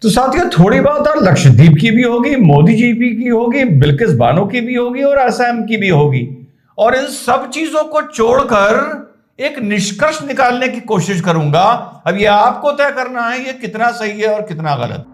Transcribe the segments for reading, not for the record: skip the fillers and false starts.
तो साथियों, थोड़ी बात और लक्षद्वीप की भी होगी, मोदी जी की होगी, बिल्किस बानो की भी होगी और असम की भी होगी। और इन सब चीजों को छोड़कर एक निष्कर्ष निकालने की कोशिश करूंगा। अब ये आपको तय करना है ये कितना सही है और कितना गलत।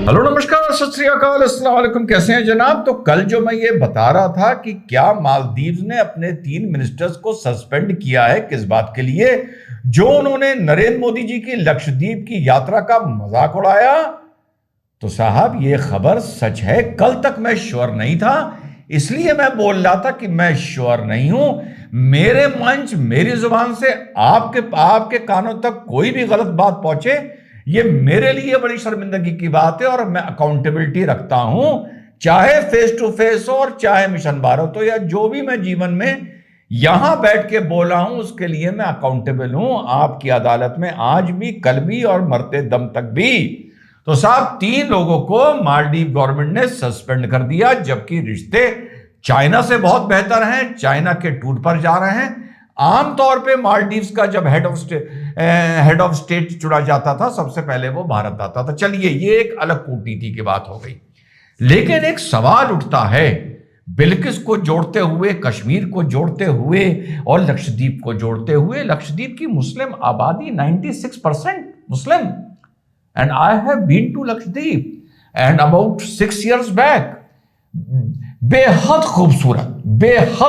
हेलो, नमस्कार, सत श्री अकाल, अस्सलाम वालेकुम। कैसे हैं जनाब? तो कल जो मैं ये बता रहा था कि क्या मालदीव्स ने अपने 3 मिनिस्टर्स को सस्पेंड किया है, किस बात के लिए? जो उन्होंने नरेंद्र मोदी जी की लक्षद्वीप की यात्रा का मजाक उड़ाया। तो साहब, ये खबर सच है। कल तक मैं श्योर नहीं था, इसलिए मैं बोल रहा था कि मैं श्योर नहीं हूं। मेरे मंच, मेरी जुबान से आपके कानों तक कोई भी गलत बात पहुंचे, ये मेरे लिए बड़ी शर्मिंदगी की बात है और मैं अकाउंटेबिलिटी रखता हूं, चाहे फेस टू फेस हो और चाहे मिशन भारत हो, या जो भी मैं जीवन में यहां बैठ के बोला हूं उसके लिए मैं अकाउंटेबल हूं आपकी अदालत में, आज भी, कल भी और मरते दम तक भी। तो साहब, 3 लोगों को मालदीव गवर्नमेंट ने सस्पेंड कर दिया, जबकि रिश्ते चाइना से बहुत बेहतर हैं। चाइना के टूर पर जा रहे हैं। आमतौर पे मालदीव्स का जब हेड ऑफ स्टेट चुना जाता था, सबसे पहले वो भारत आता था। चलिए, ये एक अलग कूटनीति की बात हो गई। लेकिन एक सवाल उठता है, बिल्किस को जोड़ते हुए, कश्मीर को जोड़ते हुए और लक्षद्वीप को जोड़ते हुए। लक्षद्वीप की मुस्लिम आबादी 96% मुस्लिम, and I have been to Lakshadweep and about 6 years back. बेहद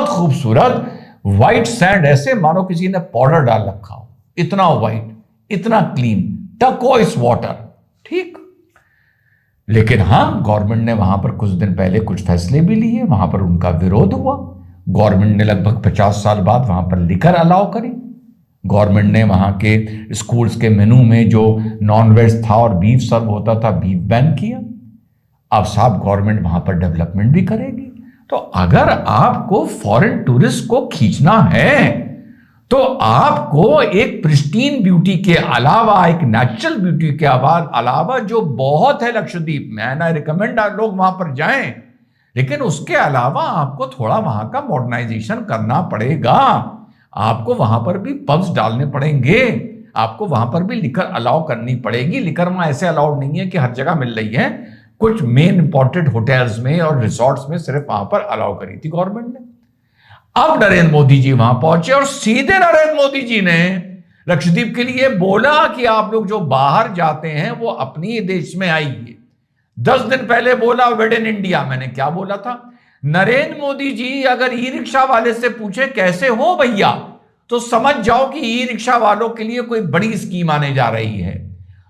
खूबसूरत व्हाइट सैंड, ऐसे मानो किसी ने पाउडर डाल रखा हो, इतना व्हाइट, इतना क्लीन, टर्कोइस वाटर। ठीक, लेकिन हां, गवर्नमेंट ने वहां पर कुछ दिन पहले कुछ फैसले भी लिए, वहां पर उनका विरोध हुआ। गवर्नमेंट ने लगभग 50 साल बाद वहां पर लिकर अलाउ करी। गवर्नमेंट ने वहां के स्कूल्स के मेनू में जो नॉन वेज था और बीफ सर्व होता था, बीफ बैन किया। अब साहब, गवर्नमेंट वहां पर डेवलपमेंट भी करेगी। तो अगर आपको फॉरेन टूरिस्ट को खींचना है तो आपको एक प्रिस्टीन ब्यूटी के अलावा, एक नेचुरल ब्यूटी के अलावा, जो बहुत है लक्षद्वीप में, एंड आई रिकमेंड लोग वहां पर जाएं, लेकिन उसके अलावा आपको थोड़ा वहां का मॉडर्नाइजेशन करना पड़ेगा। आपको वहां पर भी पब्स डालने पड़ेंगे, आपको वहां पर भी लिकर अलाउ करनी पड़ेगी। लिकर वहां ऐसे अलाउड नहीं है कि हर जगह मिल रही है, कुछ मेन इंपॉर्टेंट होटल्स में और रिसोर्ट्स में सिर्फ वहां पर अलाउ करी थी गवर्नमेंट ने। अब नरेंद्र मोदी जी वहां पहुंचे और सीधे नरेंद्र मोदी जी ने लक्षद्वीप के लिए बोला कि आप लोग जो बाहर जाते हैं वो अपनी देश में आइए। 10 दिन पहले बोला वेड इन इंडिया। मैंने क्या बोला था? नरेंद्र मोदी जी अगर ई रिक्शा वाले से पूछे कैसे हो भैया, तो समझ जाओ कि ई रिक्शा वालों के लिए कोई बड़ी स्कीम आने जा रही है।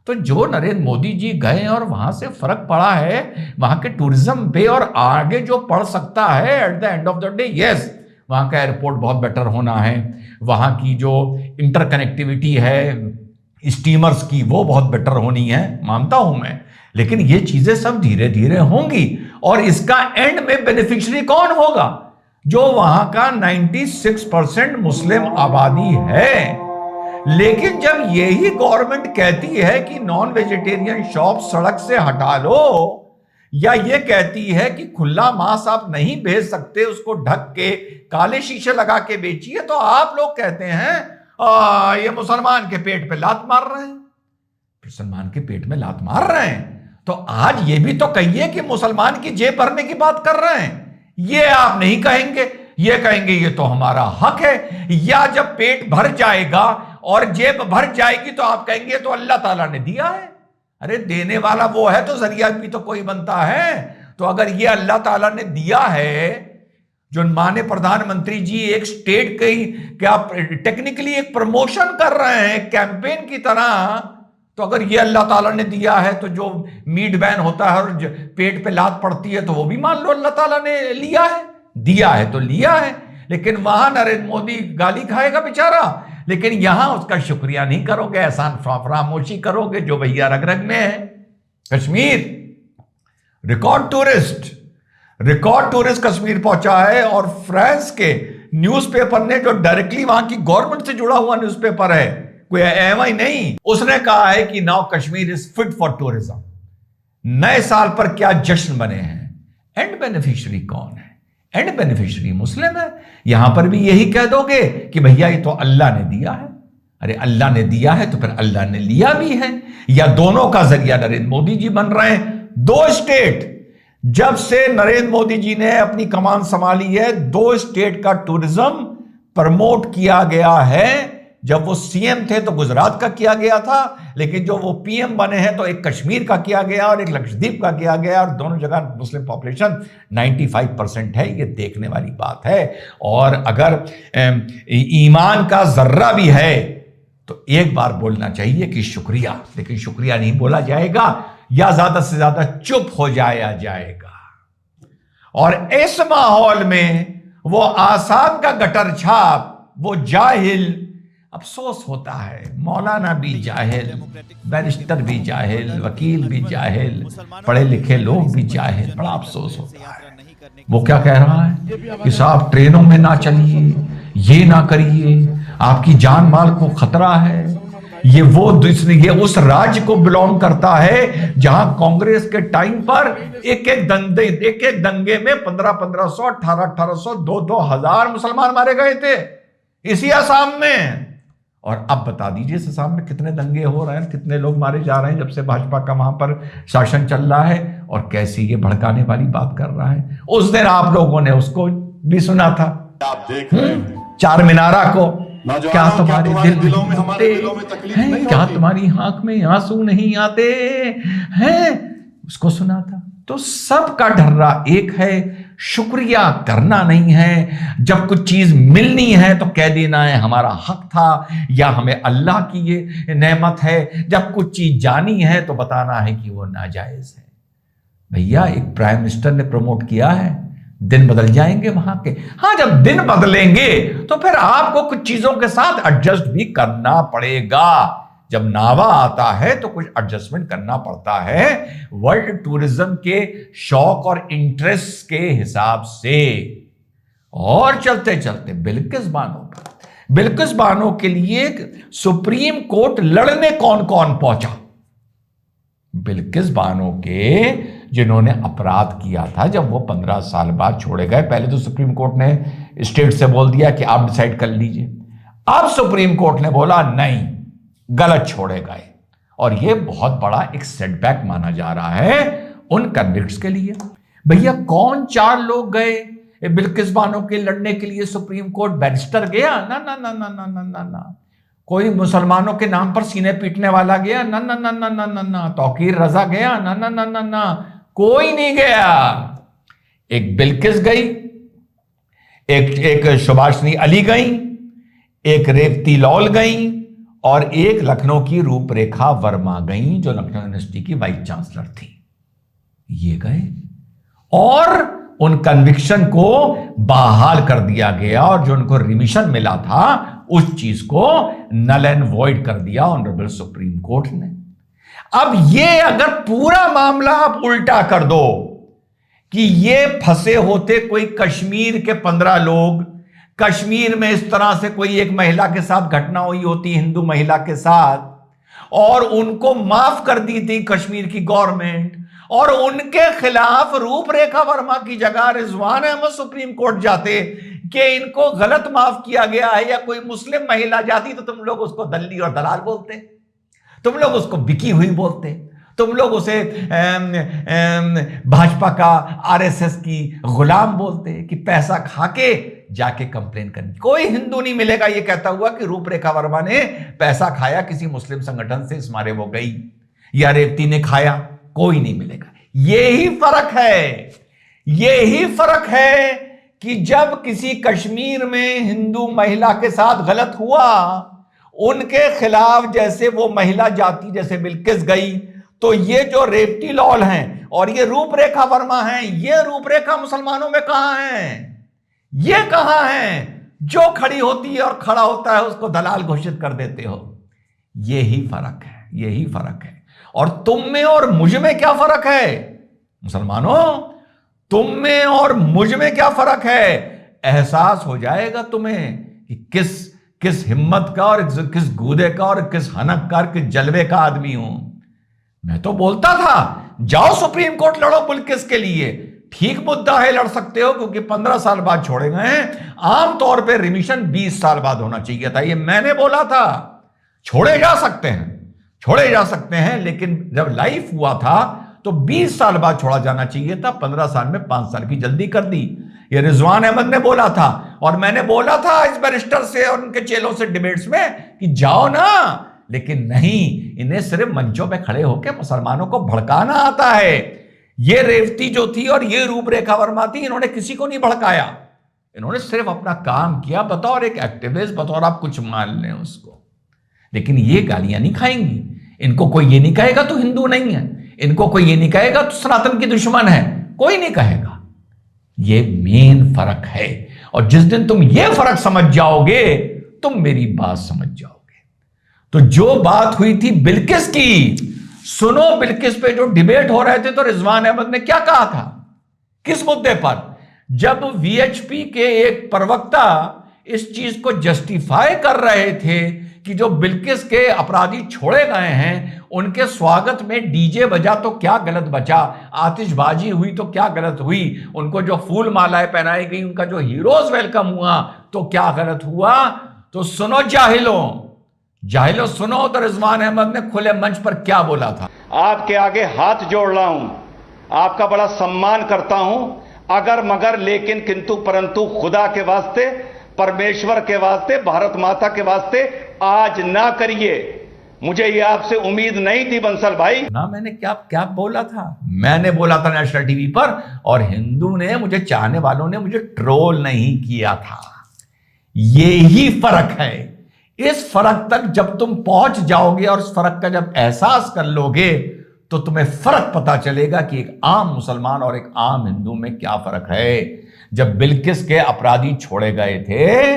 तो जो नरेंद्र मोदी जी गए और वहां से फर्क पड़ा है वहां के टूरिज्म पे, और आगे जो पड़ सकता है at the end of the day, yes, वहां का एयरपोर्ट बहुत बेटर होना है, वहां की जो इंटरकनेक्टिविटी है स्टीमर्स की वो बहुत बेटर होनी है, मानता हूं मैं। लेकिन ये चीजें सब धीरे धीरे होंगी और इसका एंड में बेनिफिशियरी कौन होगा? जो वहां का 96% मुस्लिम आबादी है। लेकिन जब यही गवर्नमेंट कहती है कि नॉन वेजिटेरियन शॉप सड़क से हटा लो, या ये कहती है कि खुला मांस आप नहीं बेच सकते, उसको ढक के काले शीशे लगा के बेचिए, तो आप लोग कहते हैं ये मुसलमान के पेट पे लात मार रहे हैं। मुसलमान के पेट में लात मार रहे हैं तो आज ये भी तो कहिए कि मुसलमान की जेब भरने की बात कर रहे हैं। ये आप नहीं कहेंगे, ये कहेंगे ये तो हमारा हक है। या जब पेट भर जाएगा और जेब भर जाएगी तो आप कहेंगे तो अल्लाह ताला ने दिया है। अरे, देने वाला वो है तो जरिया भी तो कोई बनता है। तो अगर ये अल्लाह ताला ने दिया है, जो माने प्रधानमंत्री जी एक स्टेट की क्या टेक्निकली एक प्रमोशन कर रहे हैं कैंपेन की तरह, तो अगर ये अल्लाह ताला ने दिया है तो जो मीट बैन होता है और पेट पे लात पड़ती है तो वो भी मान लो अल्लाह ताला ने लिया है, दिया है तो लिया है। लेकिन वहां नरेंद्र मोदी गाली खाएगा बेचारा, लेकिन यहां उसका शुक्रिया नहीं करोगे, एहसान फरामोशी करोगे, जो भैया रग रग में है। कश्मीर रिकॉर्ड टूरिस्ट कश्मीर पहुंचा है, और फ्रांस के न्यूज़पेपर ने, जो डायरेक्टली वहां की गवर्नमेंट से जुड़ा हुआ न्यूज़पेपर है, कोई एएमआई नहीं, उसने कहा है कि now Kashmir is fit for tourism. नए साल पर क्या जश्न बने हैं। एंड बेनिफिशियरी कौन है? एंड बेनिफिशियरी मुस्लिम है। यहां पर भी यही कह दोगे कि भैया ये तो अल्लाह ने दिया है। अरे अल्लाह ने दिया है तो फिर अल्लाह ने लिया भी है। या दोनों का जरिया नरेंद्र मोदी जी बन रहे हैं। 2 स्टेट, जब से नरेंद्र मोदी जी ने अपनी कमान संभाली है, 2 स्टेट का टूरिज्म प्रमोट किया गया है। जब वो सीएम थे तो गुजरात का किया गया था, लेकिन जो वो पीएम बने हैं तो एक कश्मीर का किया गया और एक लक्षद्वीप का किया गया, और दोनों जगह मुस्लिम पॉपुलेशन 95% है। ये देखने वाली बात है। और अगर ईमान का जर्रा भी है तो एक बार बोलना चाहिए कि शुक्रिया, लेकिन शुक्रिया नहीं बोला जाएगा, या ज्यादा से ज्यादा चुप हो जाया जाएगा। और इस माहौल में वो आसाम का गटर छाप, वो जाहिल, अफसोस होता है, मौलाना भी जाहिल, बैरिस्टर भी जाहिल, वकील भी जाहिल, पढ़े लिखे लोग भी जाहिल, बड़ा अफसोस होता है। वो क्या कह रहा है कि साहब ट्रेनों में ना चलिए, ये ना करिए, आपकी जान माल को खतरा है। ये उस राज्य को बिलोंग करता है जहां कांग्रेस के टाइम पर एक एक दंगे में 1500, 1800, 2,000 मुसलमान मारे गए थे इसी असम में। और अब बता दीजिए इस असम में कितने दंगे हो रहे हैं, कितने लोग मारे जा रहे हैं जब से भाजपा का वहां पर शासन चल रहा है, और कैसी ये भड़काने वाली बात कर रहा है। उस दिन आप लोगों ने उसको भी सुना था, आप देख रहे हैं चार मीनारा को, क्या तुम्हारे दिलों में, हमारे दिलों में तकलीफ नहीं होती? क्या तुम्हारी आंख में आंसू नहीं आते हैं? उसको सुना था। तो सबका ढर्रा एक है, शुक्रिया करना नहीं है। जब कुछ चीज मिलनी है तो कह देना है हमारा हक था, या हमें अल्लाह की ये नेमत है। जब कुछ चीज जानी है तो बताना है कि वो नाजायज है। भैया एक प्राइम मिनिस्टर ने प्रमोट किया है, दिन बदल जाएंगे वहां के। हाँ, जब दिन बदलेंगे तो फिर आपको कुछ चीजों के साथ एडजस्ट भी करना पड़ेगा। जब नावा आता है तो कुछ एडजस्टमेंट करना पड़ता है वर्ल्ड टूरिज्म के शौक और इंटरेस्ट के हिसाब से। और चलते चलते बिल्किस बानो के लिए सुप्रीम कोर्ट लड़ने कौन कौन पहुंचा? बिल्किस बानो के, जिन्होंने अपराध किया था जब वो 15 साल बाद छोड़े गए। पहले तो सुप्रीम कोर्ट ने स्टेट से बोल दिया कि आप डिसाइड कर लीजिए, अब सुप्रीम कोर्ट ने बोला नहीं, गलत छोड़े गए। और ये बहुत बड़ा एक सेटबैक माना जा रहा है उन कन्विक्ट्स के लिए। भैया कौन 4 लोग गए बिल्किस बानो के लड़ने के लिए सुप्रीम कोर्ट? बैरिस्टर गया? ना ना ना ना ना ना ना ना। कोई मुसलमानों के नाम पर सीने पीटने वाला गया? ना ना ना ना ना ना ना। तौकीर रजा गया? ना ना ना ना ना, कोई नहीं गया। एक बिल्किस गई, एक सुभाषनी अली गई, एक रेवती लॉल गई, और एक लखनऊ की रूपरेखा वर्मा गई जो लखनऊ यूनिवर्सिटी की वाइस चांसलर थी। ये गए और उन कन्विक्शन को बहाल कर दिया गया, और जो उनको रिमिशन मिला था उस चीज को नल एंड वॉइड कर दिया ऑनरेबल सुप्रीम कोर्ट ने। अब ये अगर पूरा मामला आप उल्टा कर दो कि ये फंसे होते कोई कश्मीर के 15 लोग, कश्मीर में इस तरह से कोई एक महिला के साथ घटना हुई होती, हिंदू महिला के साथ, और उनको माफ कर दी थी कश्मीर की गवर्नमेंट, और उनके खिलाफ रूपरेखा वर्मा की जगह रिजवान अहमद सुप्रीम कोर्ट जाते कि इनको गलत माफ किया गया है, या कोई मुस्लिम महिला जाती तो तुम लोग उसको दल्ली और दलाल बोलते, तुम लोग उसको बिकी हुई बोलते, तुम लोग उसे भाजपा का आरएसएस की गुलाम बोलते कि पैसा खा के जाके कंप्लेन करनी। कोई हिंदू नहीं मिलेगा ये कहता हुआ कि रूपरेखा वर्मा ने पैसा खाया किसी मुस्लिम संगठन से, इस मारे वो गई, या रेवती ने खाया, कोई नहीं मिलेगा। यही फर्क है कि जब किसी कश्मीर में हिंदू महिला के साथ गलत हुआ, उनके खिलाफ जैसे वो महिला जाती, जैसे बिल्किस गई, तो ये जो रेवती लॉल हैं और ये रूपरेखा वर्मा हैं, ये रूपरेखा मुसलमानों में कहां है? ये कहां है? जो खड़ी होती है और खड़ा होता है उसको दलाल घोषित कर देते हो। यही फर्क है। और तुम में और मुझ में क्या फर्क है मुसलमानों? तुम में और मुझ में क्या फर्क है? एहसास हो जाएगा तुम्हें कि किस हिम्मत का और किस गूदे का और किस हनक का, किस जलवे का आदमी हूं। मैं तो बोलता था जाओ सुप्रीम कोर्ट लड़ो बिल्किस के लिए, ठीक मुद्दा है, लड़ सकते हो, क्योंकि 15 साल बाद छोड़े गए हैं। आमतौर पे रिमिशन 20 साल बाद होना चाहिए था, ये मैंने बोला था। छोड़े जा सकते हैं, छोड़े जा सकते हैं, लेकिन जब लाइफ हुआ था तो 20 साल बाद छोड़ा जाना चाहिए था। 15 साल में 5 साल की जल्दी कर दी। ये रिजवान अहमद ने बोला था, और मैंने बोला था इस बैरिस्टर से और उनके चेलों से डिबेट्स में कि जाओ ना, लेकिन नहीं, इन्हें सिर्फ मंचों पे खड़े होकर मुसलमानों को भड़काना आता है। ये रेवती जो थी और ये रूपरेखा वर्मा थी, इन्होंने किसी को नहीं भड़काया, इन्होंने सिर्फ अपना काम किया बतौर एक एक्टिविस्ट, बतौर आप कुछ मान लें उसको। लेकिन ये गालियां नहीं खाएंगी, इनको कोई ये नहीं कहेगा तो हिंदू नहीं है, इनको कोई ये नहीं कहेगा तो सनातन की दुश्मन है, कोई नहीं कहेगा। ये मेन फर्क है, और जिस दिन तुम ये फर्क समझ जाओगे तुम मेरी बात समझ जाओगे। तो जो बात हुई थी बिल्किस की, सुनो, बिल्किस पे जो डिबेट हो रहे थे तो रिजवान अहमद ने क्या कहा था, किस मुद्दे पर? जब वीएचपी के एक प्रवक्ता इस चीज को जस्टिफाई कर रहे थे कि जो बिल्किस के अपराधी छोड़े गए हैं उनके स्वागत में डीजे बजा तो क्या गलत बचा, आतिशबाजी हुई तो क्या गलत हुई, उनको जो फूल मालाएं पहनाई गई, उनका जो हीरोज वेलकम हुआ तो क्या गलत हुआ? तो सुनो जाहिलो सुनो, तो रिजवान अहमद ने खुले मंच पर क्या बोला था। आपके आगे हाथ जोड़ रहा हूं, आपका बड़ा सम्मान करता हूं, अगर मगर लेकिन किंतु परंतु खुदा के वास्ते, परमेश्वर के वास्ते, भारत माता के वास्ते आज ना करिए। मुझे ये आपसे उम्मीद नहीं थी बंसल भाई। ना मैंने क्या बोला था, मैंने बोला था नेशनल टीवी पर, और हिंदू ने, मुझे चाहने वालों ने मुझे ट्रोल नहीं किया था। ये ही फर्क है। इस फर्क तक जब तुम पहुंच जाओगे और इस फर्क का जब एहसास कर लोगे तो तुम्हें फर्क पता चलेगा कि एक आम मुसलमान और एक आम हिंदू में क्या फर्क है। जब बिल्किस के अपराधी छोड़े गए थे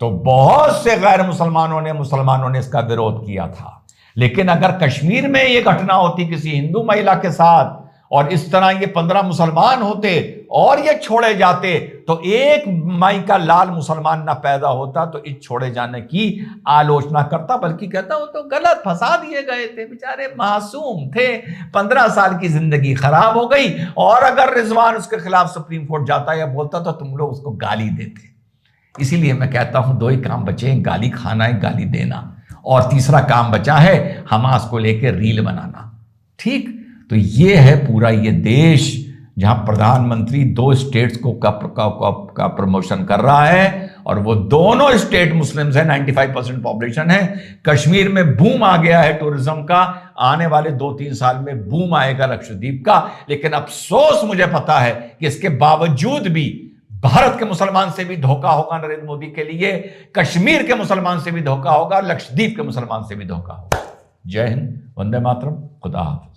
तो बहुत से गैर मुसलमानों ने इसका विरोध किया था, लेकिन अगर कश्मीर में यह घटना होती किसी हिंदू महिला के साथ और इस तरह ये 15 मुसलमान होते और ये छोड़े जाते तो एक माई का लाल मुसलमान ना पैदा होता तो इस छोड़े जाने की आलोचना करता, बल्कि कहता वो तो गलत फंसा दिए गए थे, बेचारे मासूम थे, 15 साल की जिंदगी खराब हो गई। और अगर रिजवान उसके खिलाफ सुप्रीम कोर्ट जाता या बोलता तो तुम लोग उसको गाली देते। इसीलिए मैं कहता हूं 2 ही काम बचे हैं, गाली खाना है, गाली देना, और तीसरा काम बचा है हमास को लेकर रील बनाना। ठीक, तो ये है पूरा ये देश जहां प्रधानमंत्री 2 स्टेट्स को का प्रमोशन कर रहा है, और वो दोनों स्टेट मुस्लिम्स हैं, 95% पॉपुलेशन है। कश्मीर में बूम आ गया है टूरिज्म का, आने वाले 2-3 साल में बूम आएगा लक्षद्वीप का। लेकिन अफसोस मुझे पता है कि इसके बावजूद भी भारत के मुसलमान से भी धोखा होगा नरेंद्र मोदी के लिए, कश्मीर के मुसलमान से भी धोखा होगा, लक्षद्वीप के मुसलमान से भी धोखा होगा। जय हिंद, वंदे मातरम, खुदा हाफिज।